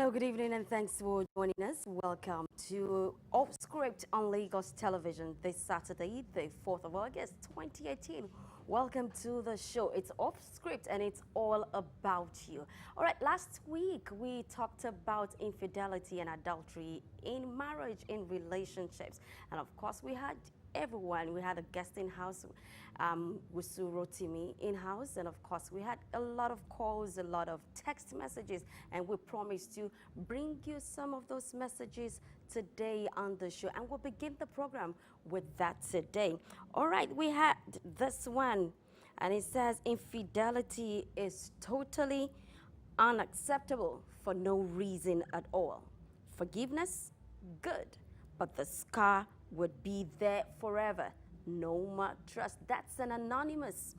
Hello, good evening, and thanks for joining us. Welcome to Off Script on Lagos Television this Saturday, the 4th of August, 2018. Welcome to the show. It's Off Script and it's all about you. All right, last week we talked about infidelity and adultery in marriage, in relationships. And of course, we had everyone. We had a guest in house, Wusu Rotimi in house, and of course we had a lot of calls, a lot of text messages, and we promised to bring you some of those messages today on the show, and we'll begin the program with that today. All right, we had this one, and it says infidelity is totally unacceptable for no reason at all. Forgiveness, good, but the scar would be there forever. No more trust. That's an anonymous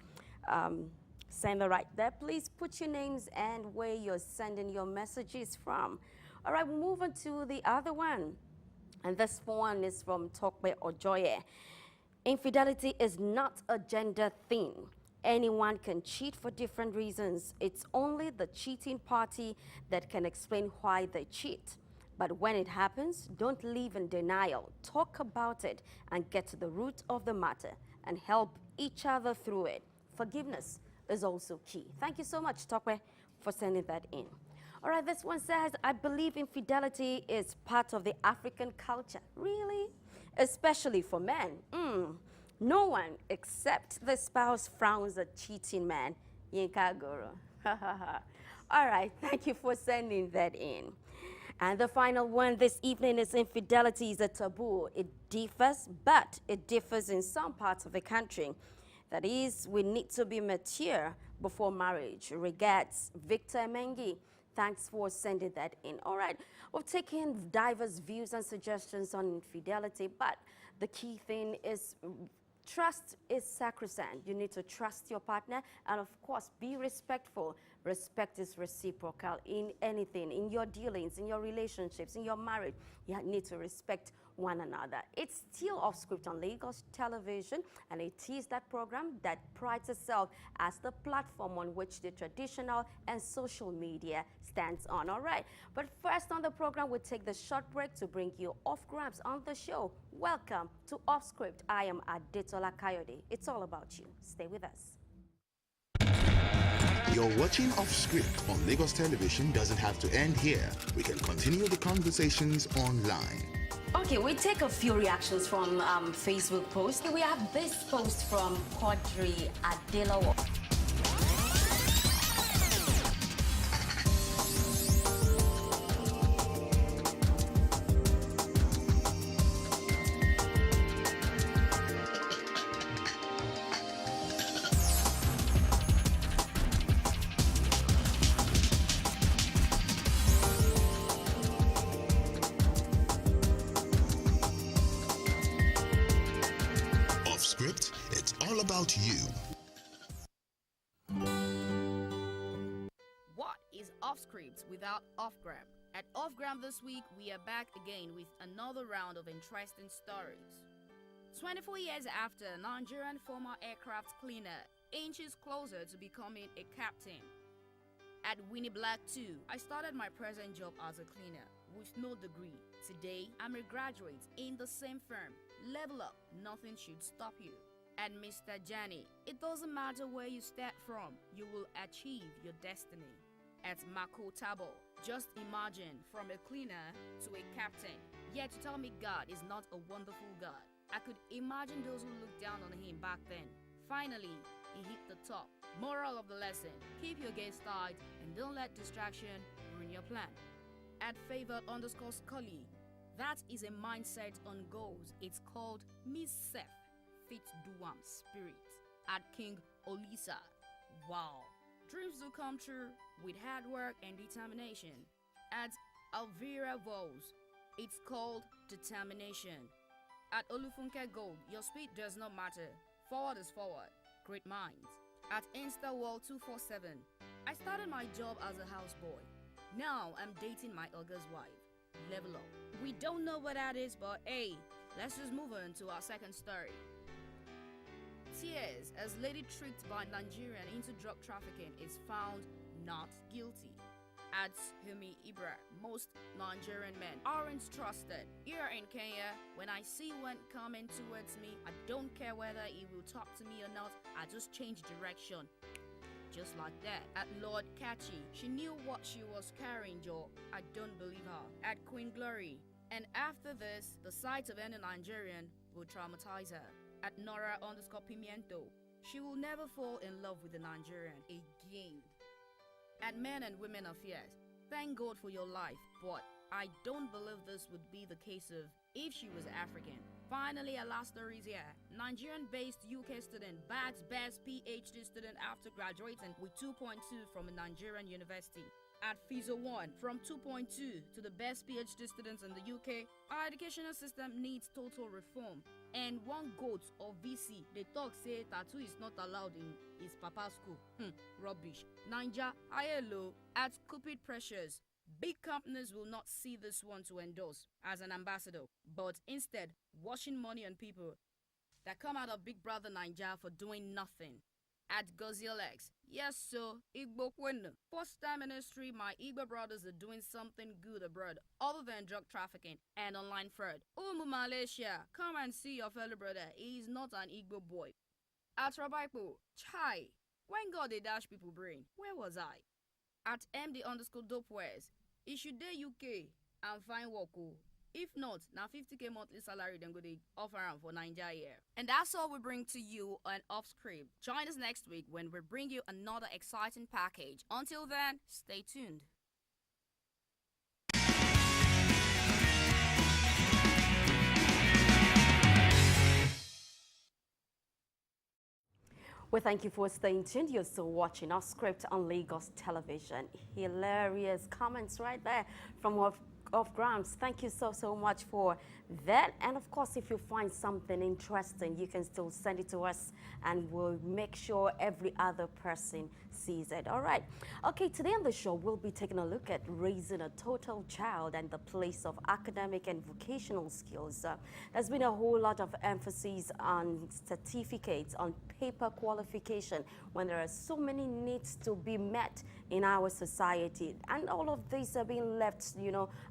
sender right there. Please put your names and where you're sending your messages from. All right, we'll move on to the other one. And this one is from Tokbe Ojoye. Infidelity is not a gender thing. Anyone can cheat for different reasons. It's only the cheating party that can explain why they cheat. But when it happens, don't live in denial. Talk about it and get to the root of the matter and help each other through it. Forgiveness is also key. Thank you so much, Tokwe, for sending that in. All right, this one says, I believe infidelity is part of the African culture. Really? Especially for men. No one except the spouse frowns at cheating man. Yinka Goro. All right, thank you for sending that in. And the final one this evening is infidelity is a taboo. It differs, but it differs in some parts of the country. That is, we need to be mature before marriage. Regards, Victor Mengi. Thanks for sending that in. All right, we've taken diverse views and suggestions on infidelity, but the key thing is trust is sacrosanct. You need to trust your partner and, of course, be respectful. Respect is reciprocal in anything, in your dealings, in your relationships, in your marriage. You need to respect one another. It's still Off Script on Lagos Television, and it is that program that prides itself as the platform on which the traditional and social media stands on. All right, but first on the program, we'll take the short break to bring you off grabs on the show. Welcome to Off Script. I am Adetola Kayode. It's all about you. Stay with us. You're watching Off Script on Lagos Television doesn't have to end here. We can continue the conversations online. Okay, we take a few reactions from Facebook posts. We have this post from Quadri Adelawa. It's all about you. What is Off Script without Offgram? At Offgram this week, we are back again with another round of interesting stories. 24 years after, Nigerian former aircraft cleaner inches closer to becoming a captain. At Winnie Black 2, I started my present job as a cleaner with no degree. Today, I'm a graduate in the same firm. Level up, nothing should stop you. And Mr. Jani, it doesn't matter where you start from, you will achieve your destiny. At Mako Tabo, just imagine from a cleaner to a captain. Yet to tell me God is not a wonderful God. I could imagine those who looked down on him back then. Finally, he hit the top. Moral of the lesson, keep your gaze tight and don't let distraction ruin your plan. At favored_Scully, that is a mindset on goals. It's called Miss Seth Fit Duam Spirit. At King Olisa, wow. Dreams do come true with hard work and determination. At Alvira Vows, it's called determination. At Olufunke Gold, your speed does not matter. Forward is forward. Great minds. At InstaWorld247, I started my job as a houseboy. Now I'm dating my August wife. Level up. We don't know what that is, but hey, let's just move on to our second story. Tears as lady tricked by Nigerian into drug trafficking is found not guilty. adds Humi Ibra. Most Nigerian men aren't trusted. Here in Kenya, when I see one coming towards me, I don't care whether he will talk to me or not, I just change direction. Just like that. At Lord Kachi, she knew what she was carrying, Joe. I don't believe her. At Queen Glory. And after this, the sight of any Nigerian will traumatize her. At Nora_Pimiento, she will never fall in love with a Nigerian again. At Men and Women Affairs, thank God for your life, but I don't believe this would be the case if she was African. Finally, our last story is here. Nigerian-based UK student bags best PhD student after graduating with 2.2 from a Nigerian university. At FISO 1, from 2.2 to the best PhD students in the UK, our educational system needs total reform. And one goat or VC, they talk say tattoo is not allowed in his papa's school. Rubbish. Ninja, ILO, at Cupid Pressures. Big companies will not see this one to endorse as an ambassador, but instead washing money on people that come out of Big Brother Ninja for doing nothing. At Gozielex, yes so, Igbo Kwenu. First time in history, my Igbo brothers are doing something good abroad other than drug trafficking and online fraud. Malaysia, come and see your fellow brother, he is not an Igbo boy. At Rabaipo, chai, when God they dash people brain, where was I? At MD_Dopewares, it should dey UK and find work. If not, now 50k monthly salary then go they offer am for Nigeria year. And that's all we bring to you on Off Script. Join us next week when we bring you another exciting package. Until then, stay tuned. Well, thank you for staying tuned. You're still watching our script on Lagos television. Hilarious comments right there from of Grams. Thank you so much for that. And of course, if you find something interesting, you can still send it to us and we'll make sure every other person sees it. All right. Okay, today on the show, we'll be taking a look at raising a total child and the place of academic and vocational skills. There's been a whole lot of emphasis on certificates, on paper qualification, when there are so many needs to be met in our society. And all of these are being left,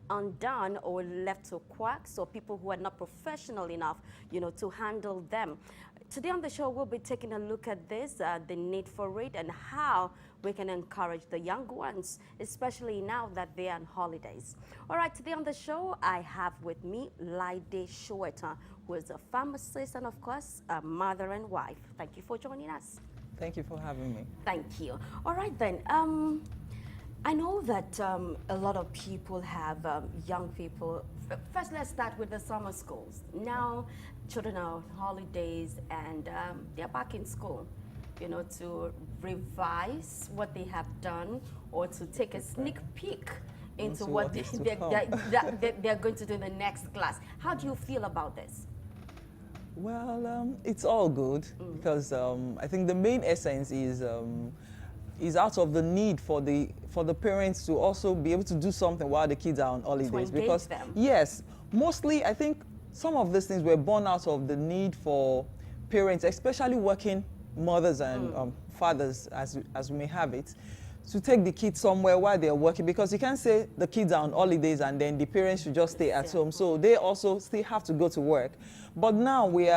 undone or left to quacks or people who are not professional enough, to handle them. Today on the show, we'll be taking a look at this, the need for it, and how we can encourage the young ones, especially now that they are on holidays. All right, today on the show, I have with me Laide Showeta, who is a pharmacist and, of course, a mother and wife. Thank you for joining us. Thank you for having me. Thank you. All right, then. I know that a lot of people have young people. First, let's start with the summer schools. Now, children are on holidays and they're back in school, to revise what they have done or to take a sneak peek into what they're going to do in the next class. How do you feel about this? Well, it's all good because I think the main essence is out of the need for the parents to also be able to do something while the kids are on holidays. Because them. Yes, mostly I think some of these things were born out of the need for parents, especially working mothers and fathers, as we may have it, to take the kids somewhere while they're working, because you can't say the kids are on holidays and then the parents should just stay at home. So they also still have to go to work. But now there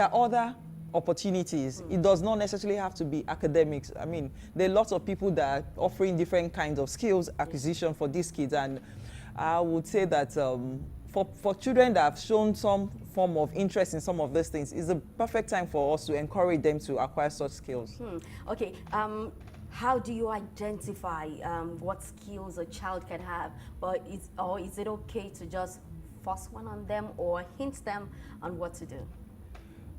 are other opportunities. It does not necessarily have to be academics. I mean, there are lots of people that are offering different kinds of skills acquisition for these kids. And I would say that for children that have shown some form of interest in some of these things, it's a perfect time for us to encourage them to acquire such skills. Okay. How do you identify what skills a child can have? Or is it okay to just force one on them or hint them on what to do?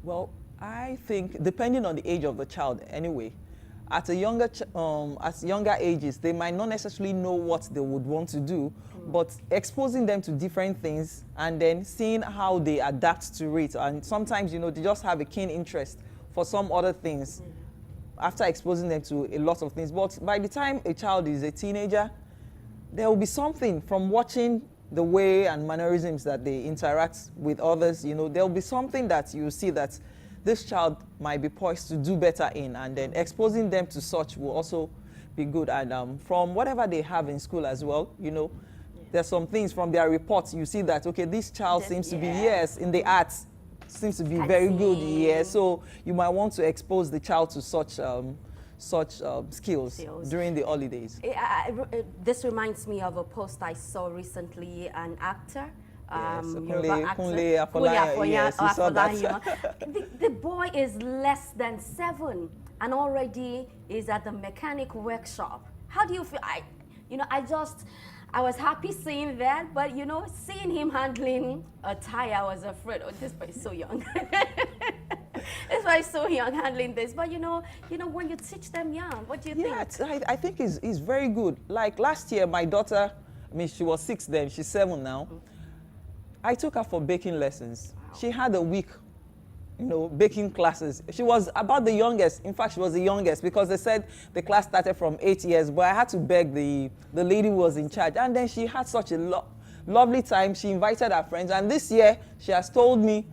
Well, I think depending on the age of the child anyway, at younger ages, they might not necessarily know what they would want to do, but exposing them to different things and then seeing how they adapt to it. And sometimes, they just have a keen interest for some other things after exposing them to a lot of things. But by the time a child is a teenager, there will be something from watching the way and mannerisms that they interact with others. There will be something that you see that this child might be poised to do better in, and then exposing them to such will also be good. And from whatever they have in school as well, there's some things from their reports you see that, okay, this child seems to be, yes, in the arts, seems to be very good, yeah. So you might want to expose the child to such skills during the holidays. This reminds me of a post I saw recently. An actor, Yes, Kunle Afolayan, yes, we saw that. The boy is less than 7 and already is at the mechanic workshop. How do you feel? I was happy seeing that, but seeing him handling a tire, I was afraid, oh, this boy is so young. This boy is so young handling this. But when you teach them young, what do you think? Yeah, I think it's very good. Like last year, my daughter, she was 6 then, she's 7 now. I took her for baking lessons. Wow. She had a week, baking classes. She was about the youngest. In fact, she was the youngest because they said the class started from 8 years, but I had to beg the lady who was in charge. And then she had such a lovely time. She invited her friends. And this year, she has told me,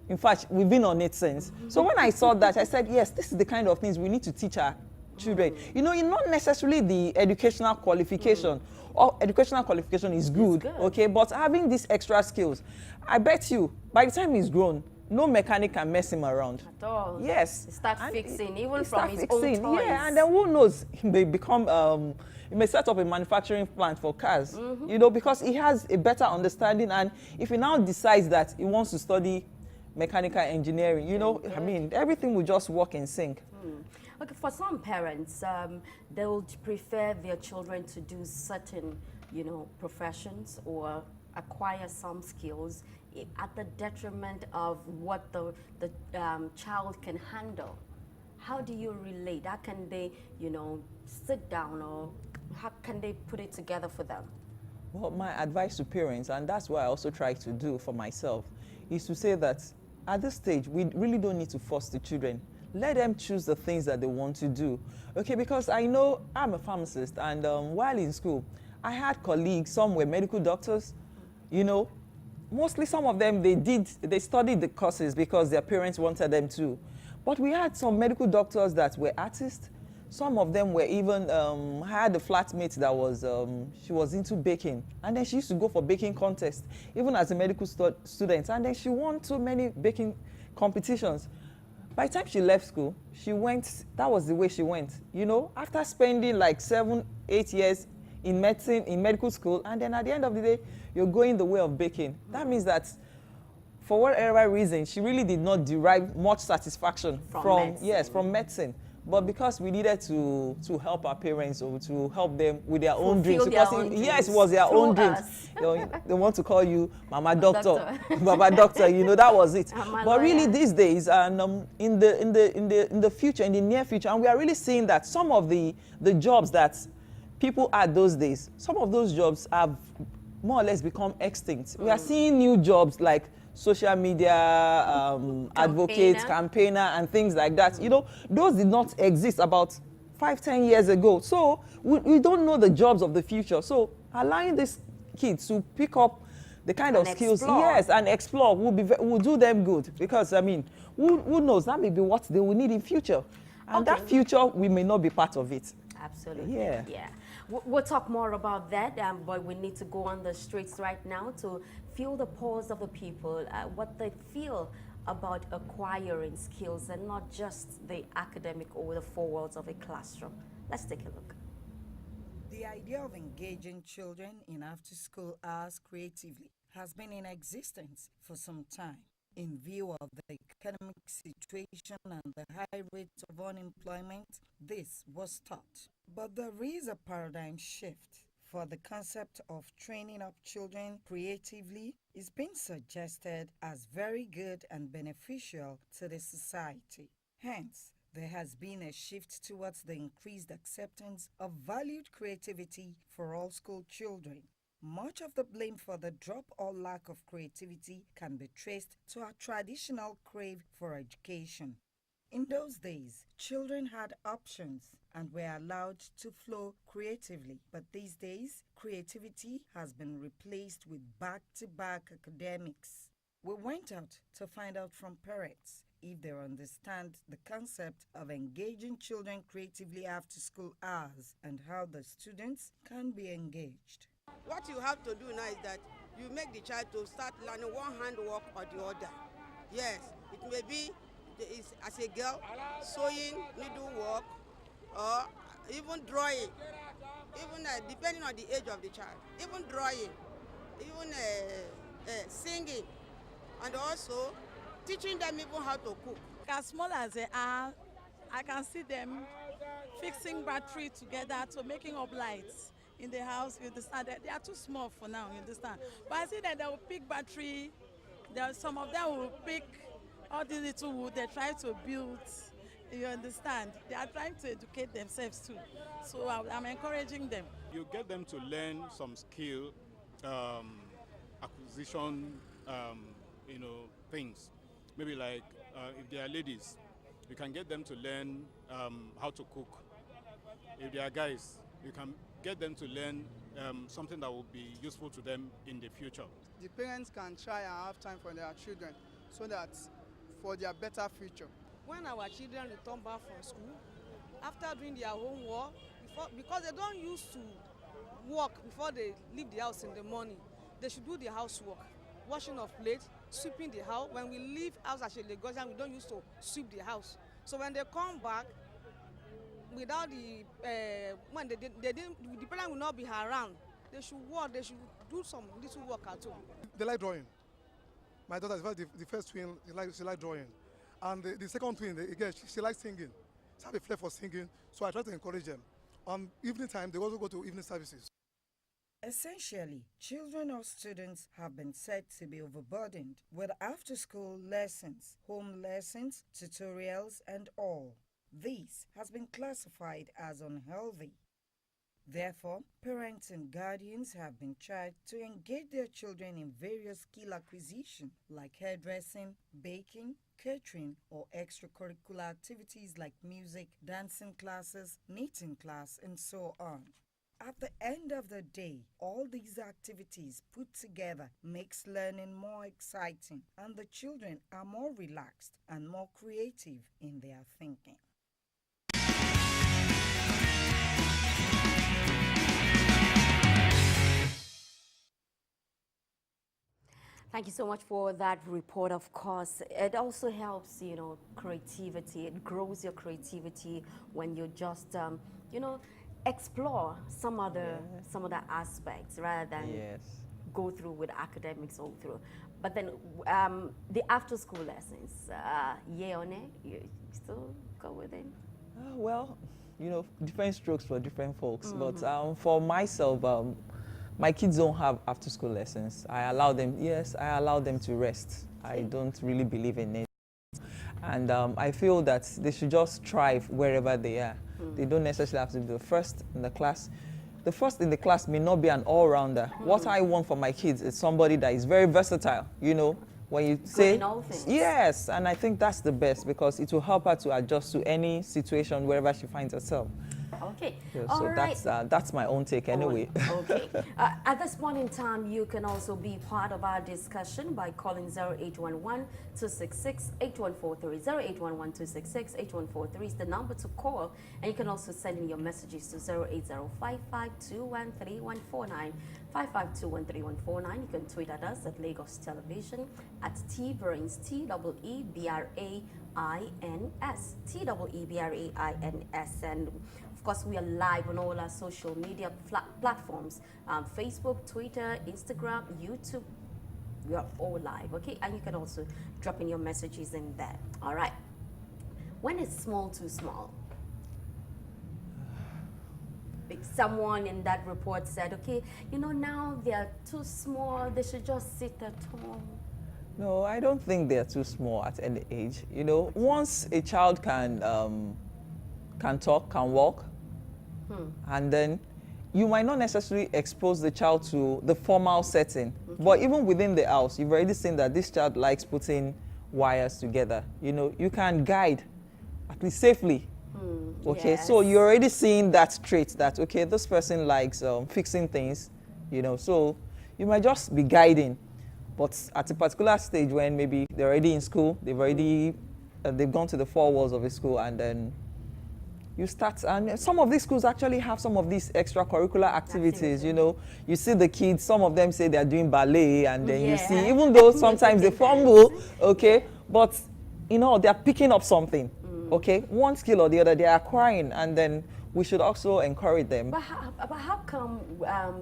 in fact, we've been on it since. So when I saw that, I said, yes, this is the kind of things we need to teach our children. Not necessarily the educational qualification. Or educational qualification is good, okay? But having these extra skills, I bet you, by the time he's grown, no mechanic can mess him around. At all. Yes. Start fixing, even from his own toys. Yeah, and then who knows, he may become, he may set up a manufacturing plant for cars, because he has a better understanding. And if he now decides that he wants to study mechanical engineering, I mean, everything will just work in sync. Okay, for some parents, they would prefer their children to do certain, professions or acquire some skills at the detriment of what the child can handle. How do you relate? How can they, sit down, or how can they put it together for them? Well, my advice to parents, and that's what I also try to do for myself, is to say that at this stage, we really don't need to force the children. Let them choose the things that they want to do. Okay, because I know I'm a pharmacist, and while in school, I had colleagues, some were medical doctors, mostly some of them, they studied the courses because their parents wanted them to. But we had some medical doctors that were artists. Some of them were even, I had a flatmate that was, she was into baking. And then she used to go for baking contests, even as a medical student. And then she won so many baking competitions. By the time she left school, she went, that was the way she went. After spending like 7, 8 years in medicine, in medical school, and then at the end of the day, you're going the way of baking. That means that for whatever reason, she really did not derive much satisfaction from medicine. But because we needed to help our parents or to help them with their own dreams, because it was their own dreams. They want to call you Mama Doctor, Baba Doctor. That was it. But really, these days, and in the future, in the near future, and we are really seeing that some of the jobs that people had those days, some of those jobs have more or less become extinct. We are seeing new jobs like social media advocates, campaigner, and things like that. Those did not exist about 5-10 years ago. So we don't know the jobs of the future. So allowing these kids to pick up the kind of skills, and explore will do them good. Because I mean, who knows? That may be what they will need in future, and that future we may not be part of it. Absolutely. Yeah. We'll talk more about that, but we need to go on the streets right now to feel the pulse of the people, what they feel about acquiring skills and not just the academic or the four walls of a classroom. Let's take a look. The idea of engaging children in after-school hours creatively has been in existence for some time. In view of the economic situation and the high rate of unemployment, this was taught. But there is a paradigm shift. For the concept of training up children creatively is being suggested as very good and beneficial to the society. Hence, there has been a shift towards the increased acceptance of valued creativity for all school children. Much of the blame for the drop or lack of creativity can be traced to our traditional crave for education. In those days, children had options and were allowed to flow creatively. But these days, creativity has been replaced with back-to-back academics. We went out to find out from parents if they understand the concept of engaging children creatively after school hours and how the students can be engaged. What you have to do now is that you make the child to start learning one handwork or the other. Yes, it may be as a girl sewing, needlework, or even drawing, even depending on the age of the child, even drawing, even singing, and also teaching them even how to cook. As small as they are, I can see them fixing battery together to making up lights in the house. You understand? They are too small for now, you understand? But I see that they will pick battery. Some of them will pick all the little wood they try to build. You understand? They are trying to educate themselves too. So I'm encouraging them. You get them to learn some skill, acquisition, things. Maybe like if they are ladies, you can get them to learn how to cook. If they are guys, you can get them to learn something that will be useful to them in the future. The parents can try and have time for their children so that for their better future. When our children return back from school, after doing their homework, because they don't used to work before they leave the house in the morning, they should do the housework, washing of plates, sweeping the house. When we leave house as a Lagosian, we don't used to sweep the house. So when they come back, without the when the parent will not be around, they should work. They should do some little work at home. They like drawing. My daughter is the first twin. She like drawing, and the second twin again she likes singing. She have a flair for singing, so I try to encourage them. Evening time they also go to evening services. Essentially, children or students have been said to be overburdened with after-school lessons, home lessons, tutorials, and all. This has been classified as unhealthy. Therefore, parents and guardians have been charged to engage their children in various skill acquisition like hairdressing, baking, catering, or extracurricular activities like music, dancing classes, knitting class, and so on. At the end of the day, all these activities put together makes learning more exciting, and the children are more relaxed and more creative in their thinking. Thank you so much for that report. Of course, it also helps, creativity. It grows your creativity when you just, explore some other aspects rather than go through with academics all through. But then the after-school lessons, yeah or nay, you still go with it? Well, different strokes for different folks. But for myself, my kids don't have after-school lessons. I allow them to rest. I don't really believe in it. And I feel that they should just thrive wherever they are. They don't necessarily have to be the first in the class. The first in the class may not be an all-rounder. What I want for my kids is somebody that is very versatile, when you say in all things. Yes, and I think that's the best because it will help her to adjust to any situation wherever she finds herself. Okay. Yeah, all so right. that's my own take anyway. Okay. At this point in time, you can also be part of our discussion by calling 0811-266-8143. 0811-266-8143 is the number to call, and you can also send in your messages to 08055213149. 55213149. You can tweet at us at Lagos Television at Tbrains, TEEBRAINS, TEEBRAINS, and of course we are live on all our social media platforms, Facebook, Twitter, Instagram, YouTube. We are all live, okay? And you can also drop in your messages in there. All right. When is small too small? Someone in that report said, okay, now they're too small, they should just sit at home. No, I don't think they're too small at any age. Once a child can talk, can walk, and then you might not necessarily expose the child to the formal setting, but even within the house, you've already seen that this child likes putting wires together. You can guide, at least safely. Okay, yes. So you're already seeing that trait that, okay, this person likes fixing things, so you might just be guiding. But at a particular stage when maybe they're already in school, they've already they've gone to the four walls of a school, and then you start, and some of these schools actually have some of these extracurricular activities. You know, you see the kids, some of them say they're doing ballet, and then you see, even though sometimes they fumble, okay, but you know, they're picking up something, okay, one skill or the other, they're acquiring, and then we should also encourage them. But how come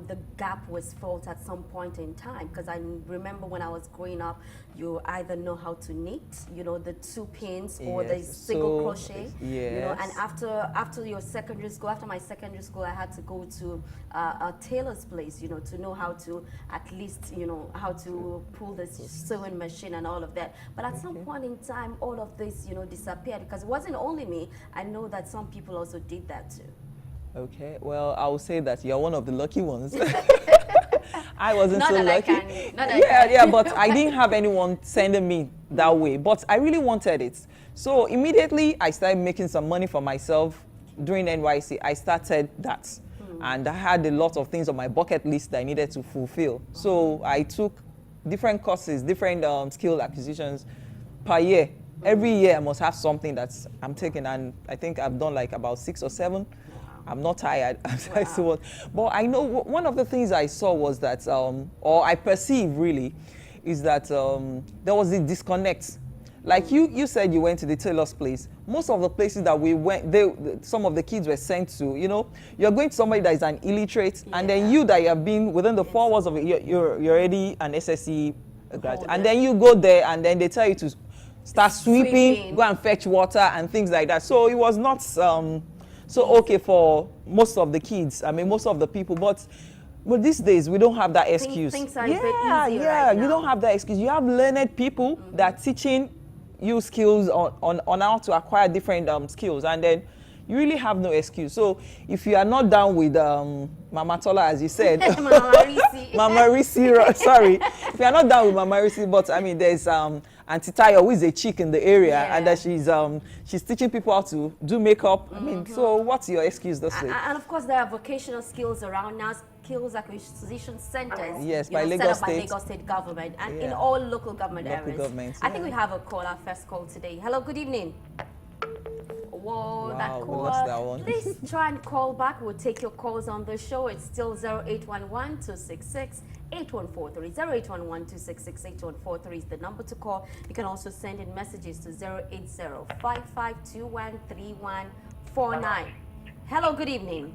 the gap was felt at some point in time? Because I remember when I was growing up, you either know how to knit, you know, the 2 pins or the single crochet, you know, and after your secondary school, after my secondary school, I had to go to a tailor's place, you know, to know how to at least, you know, how to pull the sewing machine and all of that. But at some point in time, all of this, you know, disappeared, because it wasn't only me. I know that some people also did that too. Okay, well, I will say that you're one of the lucky ones. I wasn't so lucky. Yeah, but I didn't have anyone sending me that way. But I really wanted it. So immediately I started making some money for myself during NYC. I started that. And I had a lot of things on my bucket list that I needed to fulfill. So I took different courses, different skill acquisitions per year. Every year I must have something that I'm taking, and I think I've done like about 6 or 7. I'm not tired. But I know one of the things I saw was that, or I perceive really, is that there was a disconnect. Like you said, you went to the tailor's place. Most of the places that we went, some of the kids were sent to, you know, you're going to somebody that is an illiterate, and then you that you have been within the 4 walls of it, you're already an SSC graduate. And then you go there, and then they tell you to start sweeping, go and fetch water and things like that. So it was not so okay for most of the kids. I mean, most of the people, but these days we don't have that excuse. Things are a bit easier right now. You don't have that excuse. You have learned people that are teaching you skills on how to acquire different skills, and then you really have no excuse. So if you are not down with Mama Tola, as you said, Mama Risi, sorry, if you are not down with Mama Risi, but I mean, there's Auntie Tayo, who is a chick in the area, and that she's teaching people how to do makeup. I mean, so what's your excuse this week? And of course, there are vocational skills around now, skills acquisition centers. Yes, by Lagos State government and in all local government areas. Governments, I think we have a call, our first call today. Hello, good evening. Whoa, that we call. lost that one. Please try and call back. We'll take your calls on the show. It's still 0811-266-8143. 0811-266-8143 is the number to call. You can also send in messages to 080-5521-3149. Hello, good evening.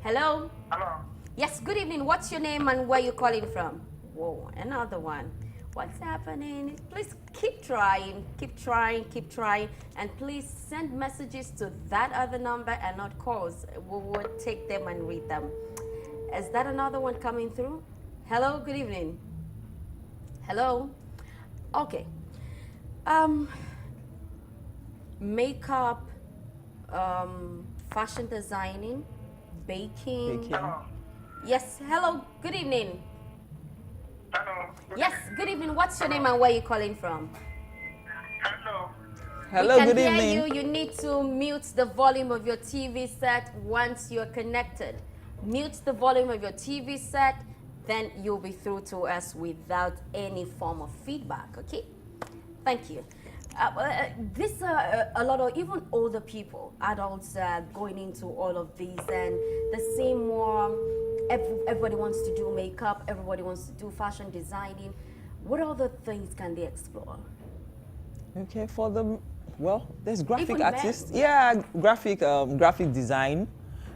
Hello? Hello. Yes, good evening. What's your name and where you calling from? Whoa, another one. What's happening? Please keep trying, and please send messages to that other number and not calls. We will take them and read them. Is that another one coming through? Hello, good evening. Hello? Okay. Makeup, fashion designing, baking. Yes, hello, good evening. Hello. Yes, good evening. What's your name and where are you calling from? Hello. Hello, good evening. We can hear you. You need to mute the volume of your TV set once you're connected. Mute the volume of your TV set, then you'll be through to us without any form of feedback, okay? Thank you. A lot of even older people, adults, going into all of these, and the same more. Everybody wants to do makeup. Everybody wants to do fashion designing. What other things can they explore? Okay, for them, well, there's graphic Even artists. men. Yeah, graphic design.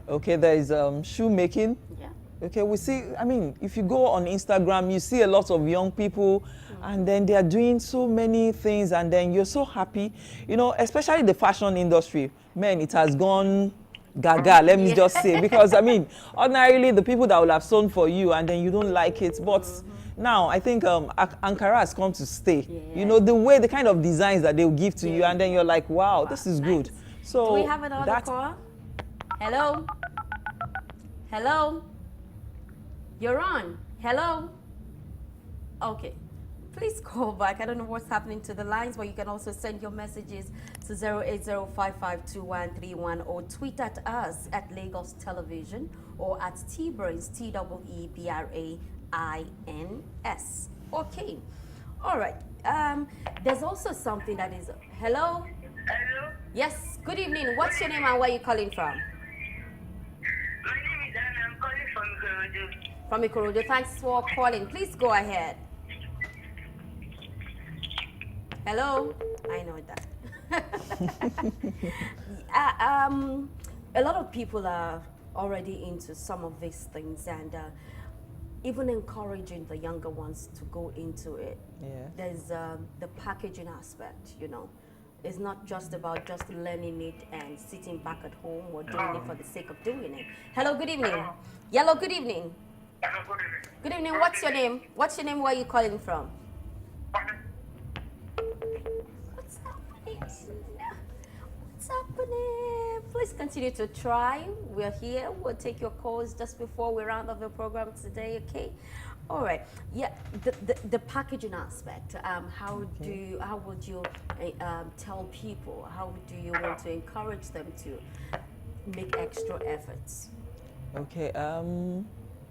Okay, there is shoemaking. Yeah. Okay, we see, I mean, if you go on Instagram, you see a lot of young people, and then they are doing so many things, and then you're so happy. You know, especially the fashion industry. Man, it has gone gaga, let me just say, because I mean, ordinarily the people that will have sewn for you and then you don't like it, but now I think Ankara has come to stay. You know, the kind of designs that they'll give to you, and then you're like, wow, this is good. So do we have another call? Hello? Hello? You're on. Hello? Okay. Please call back. I don't know what's happening to the lines, but you can also send your messages to 080-5521-31 or tweet at us at Lagos Television or at Tbrains, TEEBRAINS. Okay. All right. There's also something that is. Hello? Hello? Yes, good evening. What's your name and where are you calling from? My name is Anna. I'm calling from Ikorodu. From Ikorodu. Thanks for calling. Please go ahead. Hello? I know that. A lot of people are already into some of these things and even encouraging the younger ones to go into it. Yeah. There's the packaging aspect, you know. It's not just about just learning it and sitting back at home or doing it for the sake of doing it. Hello, good evening. Hello. Yellow, good evening. Hello, good evening. Good evening. What's your name? What's your name? Where are you calling from? What's happening? What's happening? Please continue to try. We're here. We'll take your calls just before we round off the program today, okay? All right. Yeah, the packaging aspect. How would you tell people? How do you want to encourage them to make extra efforts? Okay.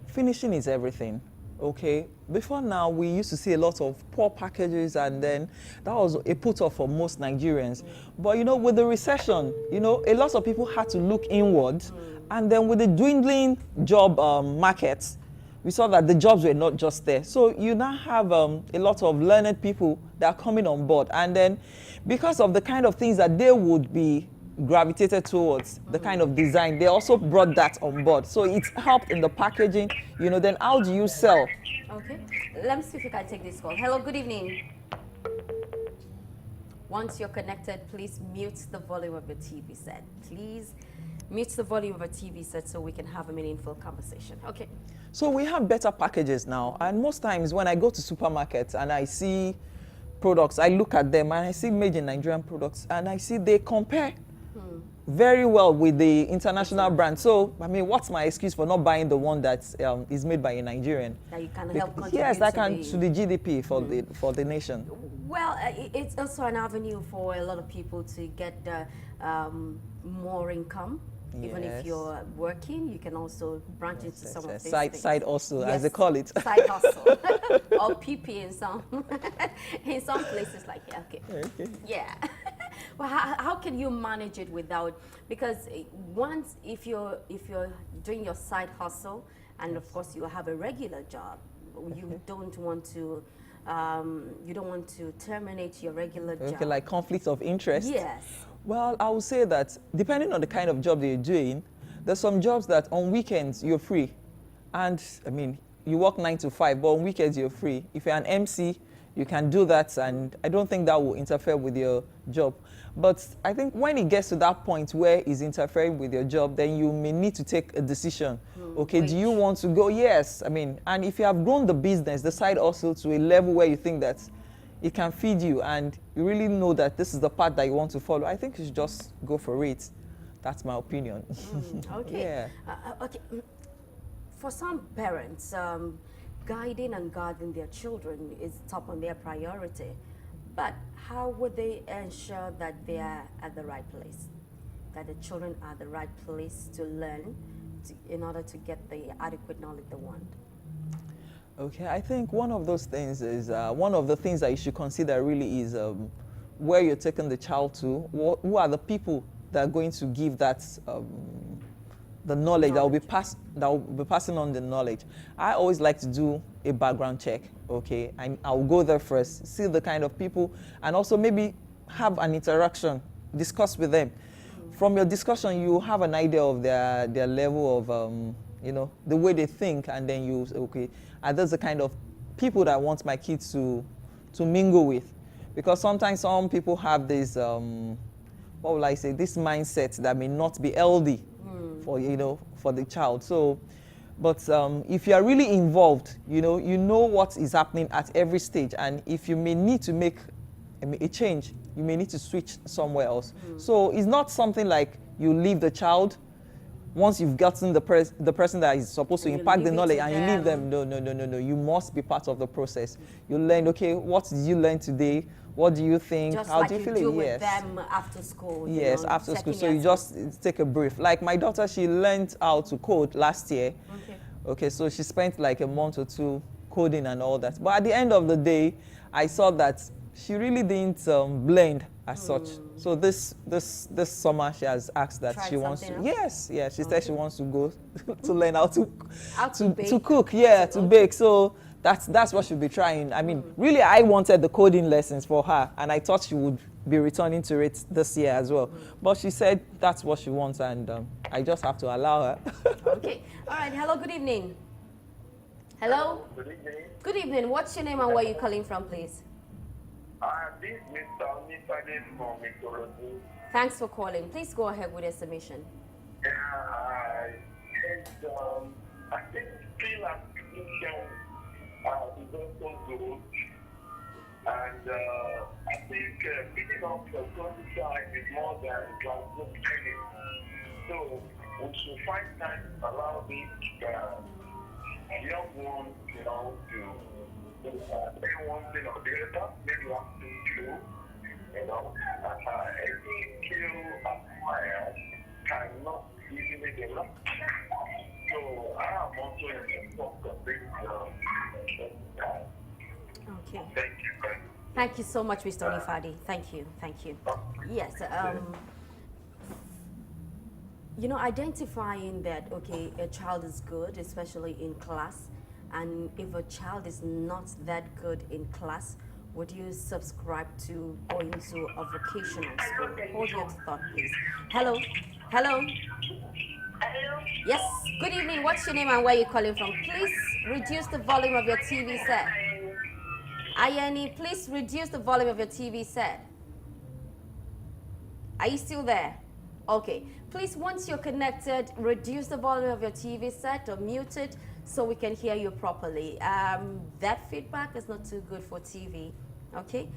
Finishing is everything. Okay. Before now, we used to see a lot of poor packages, and then that was a put off for most Nigerians. But you know, with the recession, you know, a lot of people had to look inward, and then with the dwindling job markets, we saw that the jobs were not just there. So you now have a lot of learned people that are coming on board, and then because of the kind of things that they would be gravitated towards, the kind of design, they also brought that on board. So it's helped in the packaging, you know. Then how do you sell? Okay, let me see if you can take this call. Hello, good evening. Once you're connected, please mute the volume of your TV set. Please mute the volume of your TV set so we can have a meaningful conversation. Okay. So we have better packages now, and most times when I go to supermarkets and I see products, I look at them and I see made in Nigerian products, and I see they compare very well with the international brand. So, I mean, what's my excuse for not buying the one that is made by a Nigerian? That you can help contribute yes, that to to the GDP for the nation. Well, it's also an avenue for a lot of people to get more income. Even if you're working, you can also branch into some of these things. Side hustle, as they call it. Side hustle. Or PP in some places like, yeah, okay. Yeah. Well, how can you manage it without, because once, if you're doing your side hustle, and of course you have a regular job, you don't want to terminate your regular job. Okay, like conflict of interest. Yes. Well, I would say that depending on the kind of job that you're doing, there's some jobs that on weekends you're free. And I mean, you work 9 to 5, but on weekends you're free. If you're an MC, you can do that, and I don't think that will interfere with your job. But I think when it gets to that point where it's interfering with your job, then you may need to take a decision. Okay, do you want to go? Yes. I mean, and if you have grown the business, the side hustle to a level where you think that it can feed you and you really know that this is the path that you want to follow, I think you should just go for it. That's my opinion. Okay. Yeah. Okay. For some parents, guiding and guarding their children is top on their priority. But how would they ensure that they are at the right place? That the children are at the right place to learn in order to get the adequate knowledge they want? Okay, I think one of those things is, one of the things that you should consider really is where you're taking the child to, who are the people that are going to give that, the knowledge that will be passing on the knowledge. I always like to do a background check, okay? I'll go there first, see the kind of people, and also maybe have an interaction, discuss with them. From your discussion, you have an idea of their level of, you know, the way they think, and then you say, okay, are those the kind of people that I want my kids to mingle with? Because sometimes some people have this, what will I say, this mindset that may not be healthy for, you know, for the child. So, but if you are really involved, you know what is happening at every stage, and if you may need to make a change, you may need to switch somewhere else. So it's not something like you leave the child once you've gotten the person that is supposed to impart the knowledge and you leave them. No. You must be part of the process. You learn, okay, what did you learn today? What do you think? Just how like do you you feel do it? with Yes. them after school. Yes, after school. So you just take a brief. Like my daughter, she learned how to code last year. Okay, so she spent like a month or two coding and all that. But at the end of the day, I saw that she really didn't blend as such. So this summer she has asked that Tried she wants to. something else? Yes, she said she wants to go to learn how to bake. cook. Yeah, to bake. So that's what she'll be trying. I mean, really, I wanted the coding lessons for her, and I thought she would be returning to it this year as well. But she said that's what she wants, and I just have to allow her. Okay. All right. Hello. Good evening. Hello. Good evening. Good evening. What's your name and where are you calling from, please? This is Mr. Nipade from Ecology. Thanks for calling. Please go ahead with your submission. Yeah, I think skill acquisition is also good. And I think picking up the prototype is more than classroom training. So we should find time to allow these young ones, you know, to learn one thing or the other, maybe one thing too, you know. Any skill acquired cannot easily be lost. So I am also in the talk of this. Okay. Thank you very much. Thank you so much, Mr. Onifadi. Thank you. Thank you. Yes. You know, identifying that, okay, a child is good, especially in class, and if a child is not that good in class, would you subscribe to going to a vocational school? Hold your thought, please. Hello? Hello? Hello? Yes. Good evening. What's your name and where are you calling from? Please reduce the volume of your TV set. Ayani, please reduce the volume of your TV set. Are you still there? Okay. Please, once you're connected, reduce the volume of your TV set or mute it so we can hear you properly. That feedback is not too good for TV. Okay?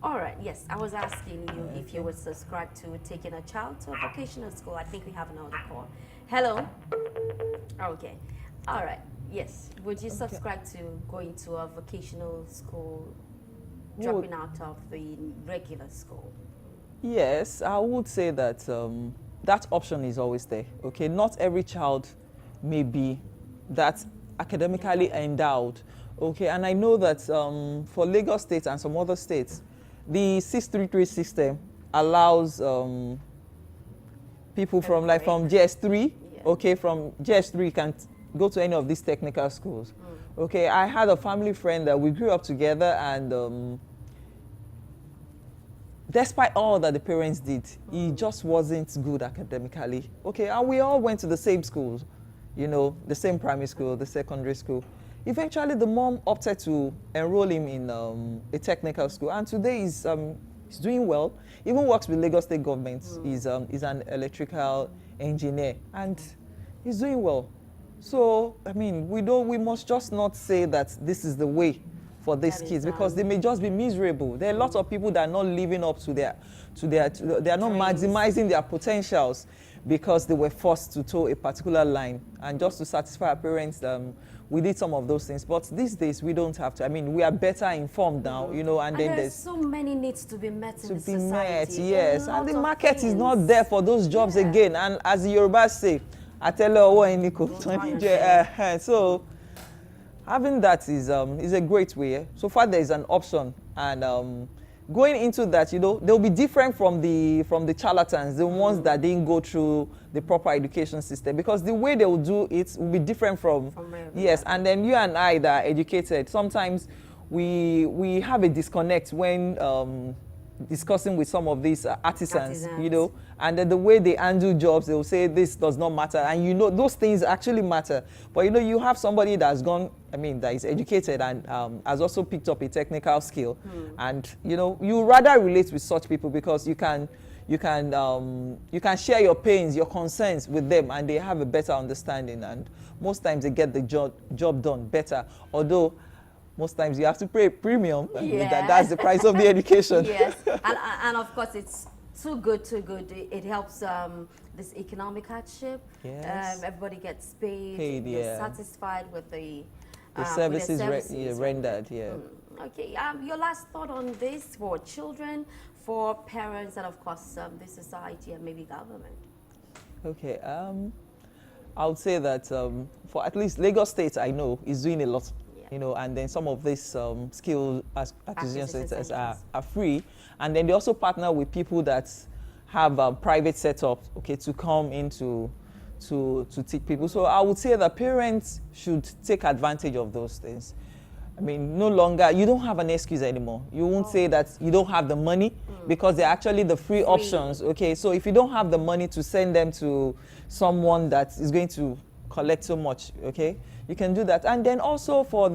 All right. Yes, I was asking you if you would subscribe to taking a child to a vocational school. I think we have another call. Hello? Okay. All right. Yes. Would you subscribe to going to a vocational school, dropping out of the regular school? Yes, I would say that that option is always there. Okay, not every child may be that academically endowed. Okay, and I know that for Lagos State and some other states, the 633 system allows people from GS3. Yeah. Okay, from GS3 you can go to any of these technical schools. Okay, I had a family friend that we grew up together, and despite all that the parents did, he just wasn't good academically. Okay, and we all went to the same schools, you know, the same primary school, the secondary school. Eventually, the mom opted to enroll him in a technical school, and today he's doing well. Even works with Lagos State government. He's an electrical engineer, and he's doing well. So, I mean, we must just not say that this is the way for these kids, because they may just be miserable. There are lots of people that are not living up to their they are not maximizing their potentials because they were forced to toe a particular line, and just to satisfy our parents, we did some of those things. But these days we don't have to. I mean, we are better informed now, you know, and then there's so many needs to be met in the society. Yes, and the market is not there for those jobs again. And as the Yorubas say, I tell you, so having that is a great way. So far, there is an option, and going into that, you know, they'll be different from the charlatans, the ones that didn't go through the proper education system, because the way they will do it will be different from yes. And then you and I that are educated, sometimes we have a disconnect when discussing with some of these artisans, you know, and then the way they handle jobs, they will say this does not matter, and you know those things actually matter. But you know, you have somebody that's gone, I mean, that is educated and has also picked up a technical skill, and you know, you rather relate with such people because you can share your pains, your concerns with them, and they have a better understanding, and most times they get the job done better. Although most times you have to pay a premium. Yeah. That's the price of the education. Yes, and of course it's too good. It helps this economic hardship. Yes. Everybody gets paid. They're satisfied with the services rendered. Yeah. Okay. Your last thought on this for children, for parents, and of course the society and maybe government. Okay. I would say that for at least Lagos State, I know is doing a lot. you know, and then some of these skill acquisition centers centers. are free. And then they also partner with people that have private setups, okay, to come into to teach people. So I would say that parents should take advantage of those things. I mean, no longer, you don't have an excuse anymore. You won't say that you don't have the money because they're actually the free options, okay? So if you don't have the money to send them to someone that is going to collect so much, okay, you can do that. And then also for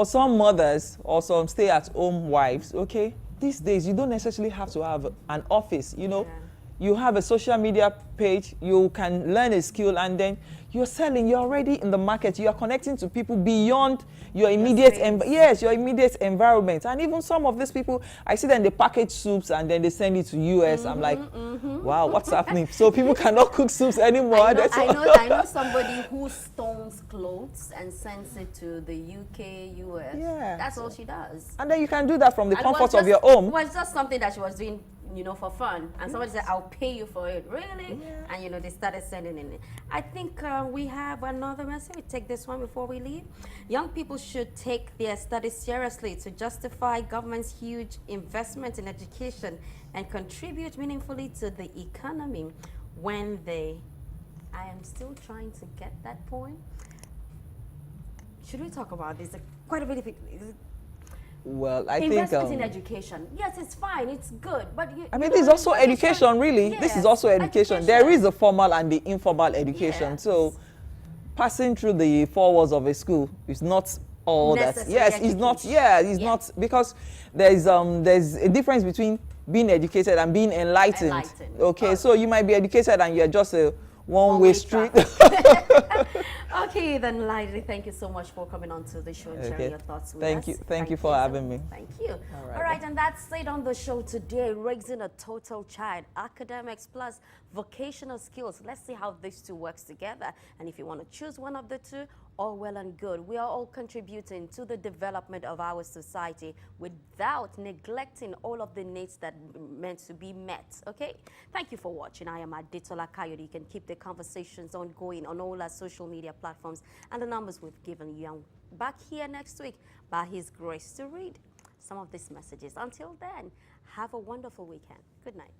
some mothers or some stay-at-home wives, okay, these days you don't necessarily have to have an office, you know. You have a social media page, you can learn a skill, and then you're selling, you're already in the market, you're connecting to people beyond your immediate your immediate environment. And even some of these people, I see them, they package soups and then they send it to US. I'm like, wow, what's happening? So people cannot cook soups anymore. I know somebody who stones clothes and sends it to the UK, US. Yeah. That's all she does. And then you can do that from the And comfort of your home. It was just something that she was doing, you know, for fun. And somebody said, I'll pay you for it. Really? And, you know, they started sending in it. I think we have another message. We take this one before we leave. Young people should take their studies seriously to justify government's huge investment in education and contribute meaningfully to the economy when they... I am still trying to get that point. Should we talk about this? Quite a bit of it. Well, I think investment in education. Yes, it's fine. It's good, but I mean, this is also education, really. Yes, this is also education. There is the formal and the informal education. Yes. So, passing through the 4 walls of a school is not all that. Yes, it's not. Yeah, it's not, because there's a difference between being educated and being enlightened. Okay, so you might be educated and you're just a one-way street. Okay, then, Lady, thank you so much for coming on to the show and sharing your thoughts with us. Thank you for having me. Thank you. All right, and that's it on the show today. Raising a total child, academics plus vocational skills. Let's see how these two works together. And if you want to choose one of the two, all well and good. We are all contributing to the development of our society without neglecting all of the needs that meant to be met. Okay? Thank you for watching. I am Adetola Kayode. You can keep the conversations ongoing on all our social media platforms and the numbers we've given you. I'm back here next week by His grace to read some of these messages. Until then, have a wonderful weekend. Good night.